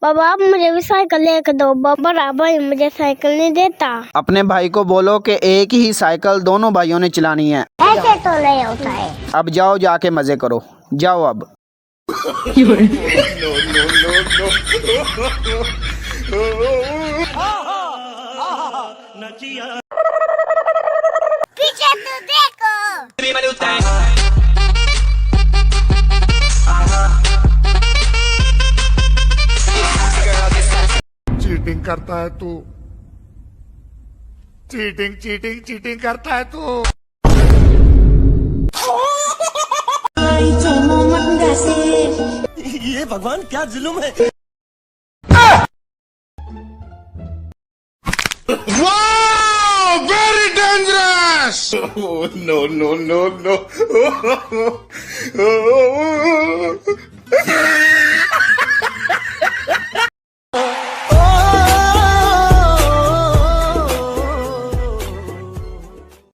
बाबा आप मुझे भी साइकिल लेकर दो। बड़ा भाई मुझे साइकिल नहीं देता। अपने भाई को बोलो कि एक ही साइकिल दोनों भाइयों ने चलानी है। ऐसे तो नहीं होता है। अब जाओ, जाके मजे करो, जाओ अब। पीछे तो देखो। चीटिंग करता है तू, चीटिंग करता है तू। ये भगवान क्या जुल्म है। Very dangerous! Oh, no.